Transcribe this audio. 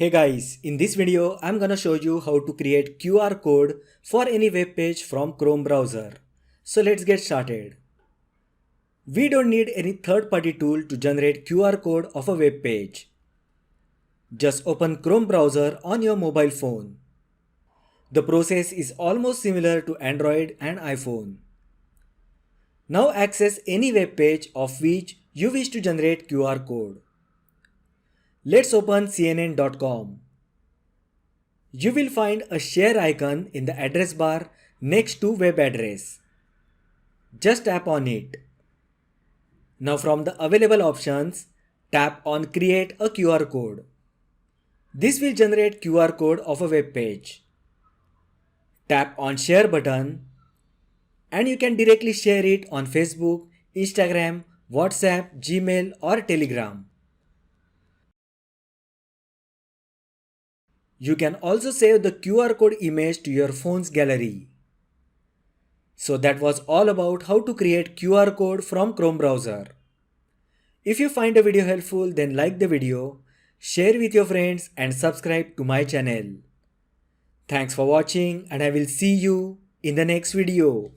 Hey guys, in this video I'm gonna show you how to create QR code for any web page from Chrome browser. So let's get started. We don't need any third-party tool to generate QR code of a web page. Just open Chrome browser on your mobile phone. The process is almost similar to Android and iPhone. Now access any web page of which you wish to generate QR code. Let's open cnn.com. You will find a share icon in the address bar next to web address. Just tap on it. Now from the available options, tap on create a QR code. This will generate QR code of a web page. Tap on share button and you can directly share it on Facebook, Instagram, WhatsApp, Gmail or Telegram. You can also save the QR code image to your phone's gallery. So that was all about how to create QR code from Chrome browser. If you find the video helpful, then like the video, share with your friends and subscribe to my channel. Thanks for watching and I will see you in the next video.